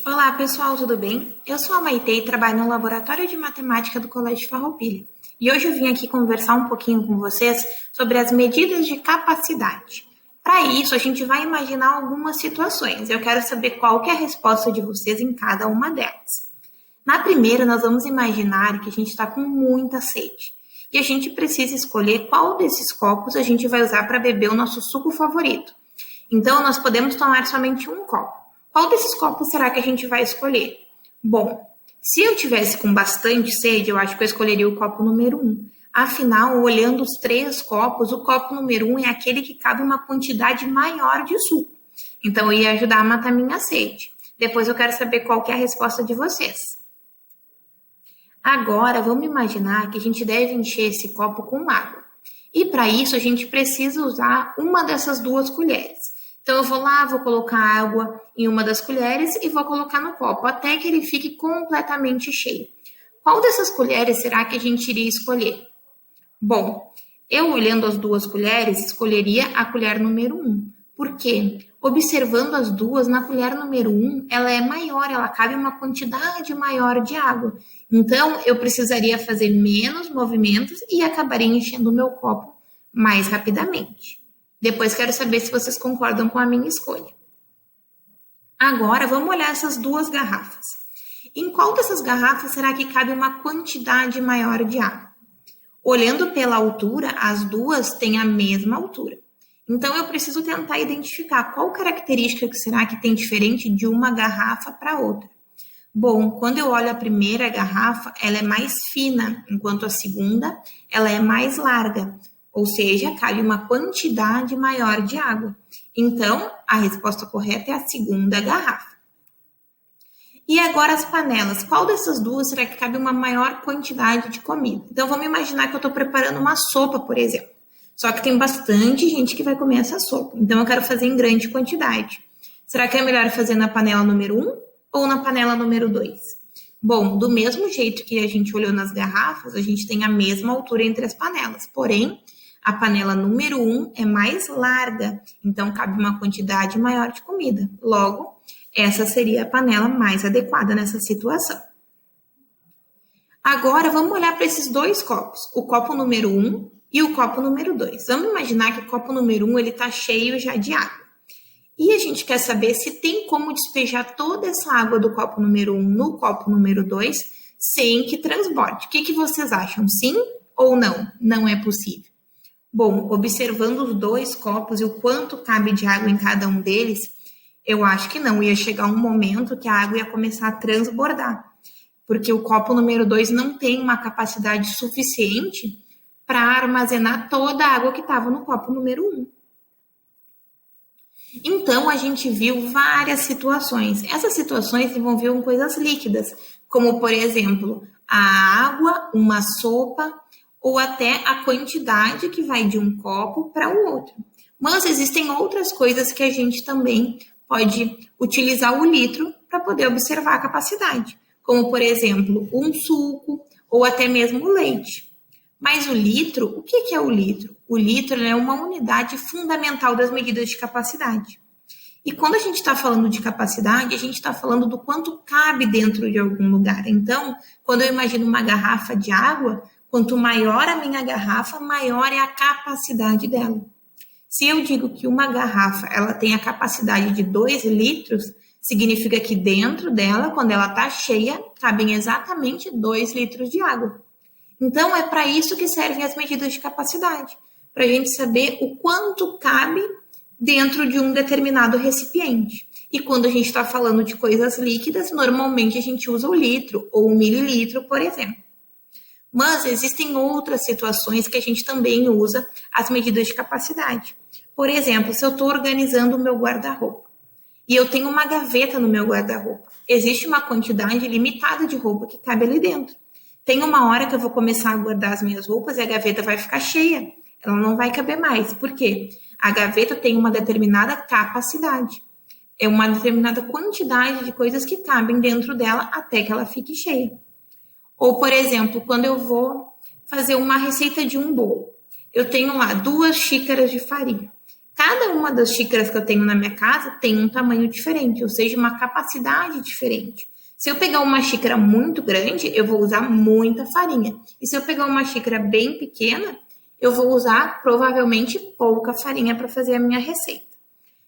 Olá, pessoal, tudo bem? Eu sou a Maite e trabalho no Laboratório de Matemática do Colégio Farroupilha. E hoje eu vim aqui conversar um pouquinho com vocês sobre as medidas de capacidade. Para isso, a gente vai imaginar algumas situações. Eu quero saber qual que é a resposta de vocês em cada uma delas. Na primeira, nós vamos imaginar que a gente está com muita sede. E a gente precisa escolher qual desses copos a gente vai usar para beber o nosso suco favorito. Então, nós podemos tomar somente um copo. Qual desses copos será que a gente vai escolher? Bom, se eu tivesse com bastante sede, eu acho que eu escolheria o copo número 1. Afinal, olhando os 3 copos, o copo número 1 é aquele que cabe uma quantidade maior de suco. Então, eu ia ajudar a matar minha sede. Depois eu quero saber qual que é a resposta de vocês. Agora, vamos imaginar que a gente deve encher esse copo com água. E para isso, a gente precisa usar uma dessas 2 colheres. Então, eu vou lá, vou colocar água em uma das colheres e vou colocar no copo, até que ele fique completamente cheio. Qual dessas colheres será que a gente iria escolher? Bom, eu olhando as 2 colheres, escolheria a colher número 1. Por quê? Observando as duas, na colher número 1, ela é maior, ela cabe uma quantidade maior de água. Então, eu precisaria fazer menos movimentos e acabaria enchendo o meu copo mais rapidamente. Depois quero saber se vocês concordam com a minha escolha. Agora, vamos olhar essas 2 garrafas. Em qual dessas garrafas será que cabe uma quantidade maior de água? Olhando pela altura, as duas têm a mesma altura. Então, eu preciso tentar identificar qual característica que será que tem diferente de uma garrafa para outra. Bom, quando eu olho a primeira garrafa, ela é mais fina, enquanto a segunda, ela é mais larga. Ou seja, cabe uma quantidade maior de água. Então, a resposta correta é a segunda garrafa. E agora as panelas. Qual dessas duas será que cabe uma maior quantidade de comida? Então, vamos imaginar que eu estou preparando uma sopa, por exemplo. Só que tem bastante gente que vai comer essa sopa. Então, eu quero fazer em grande quantidade. Será que é melhor fazer na panela número 1 ou na panela número 2? Bom, do mesmo jeito que a gente olhou nas garrafas, a gente tem a mesma altura entre as panelas. Porém, a panela número 1 é mais larga, então cabe uma quantidade maior de comida. Logo, essa seria a panela mais adequada nessa situação. Agora, vamos olhar para esses 2 copos, o copo número 1 e o copo número 2. Vamos imaginar que o copo número 1 está cheio já de água. E a gente quer saber se tem como despejar toda essa água do copo número 1 no copo número 2 sem que transborde. O que vocês acham? Sim ou não? Não é possível. Bom, observando os 2 copos e o quanto cabe de água em cada um deles, eu acho que não. Ia chegar um momento que a água ia começar a transbordar, porque o copo número 2 não tem uma capacidade suficiente para armazenar toda a água que estava no copo número 1. Então, a gente viu várias situações. Essas situações envolviam coisas líquidas, como, por exemplo, a água, uma sopa, ou até a quantidade que vai de um copo para o outro. Mas existem outras coisas que a gente também pode utilizar o litro para poder observar a capacidade, como, por exemplo, um suco ou até mesmo o leite. Mas o litro, o que é o litro? O litro é uma unidade fundamental das medidas de capacidade. E quando a gente está falando de capacidade, a gente está falando do quanto cabe dentro de algum lugar. Então, quando eu imagino uma garrafa de água, quanto maior a minha garrafa, maior é a capacidade dela. Se eu digo que uma garrafa ela tem a capacidade de 2 litros, significa que dentro dela, quando ela está cheia, cabem exatamente 2 litros de água. Então, é para isso que servem as medidas de capacidade, para a gente saber o quanto cabe dentro de um determinado recipiente. E quando a gente está falando de coisas líquidas, normalmente a gente usa o litro ou o mililitro, por exemplo. Mas existem outras situações que a gente também usa as medidas de capacidade. Por exemplo, se eu estou organizando o meu guarda-roupa e eu tenho uma gaveta no meu guarda-roupa, existe uma quantidade limitada de roupa que cabe ali dentro. Tem uma hora que eu vou começar a guardar as minhas roupas e a gaveta vai ficar cheia. Ela não vai caber mais. Por quê? A gaveta tem uma determinada capacidade. É uma determinada quantidade de coisas que cabem dentro dela até que ela fique cheia. Ou, por exemplo, quando eu vou fazer uma receita de um bolo, eu tenho lá 2 xícaras de farinha. Cada uma das xícaras que eu tenho na minha casa tem um tamanho diferente, ou seja, uma capacidade diferente. Se eu pegar uma xícara muito grande, eu vou usar muita farinha. E se eu pegar uma xícara bem pequena, eu vou usar provavelmente pouca farinha para fazer a minha receita.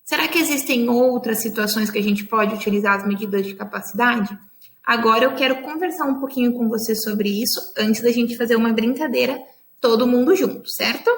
Será que existem outras situações que a gente pode utilizar as medidas de capacidade? Agora eu quero conversar um pouquinho com você sobre isso antes da gente fazer uma brincadeira todo mundo junto, certo?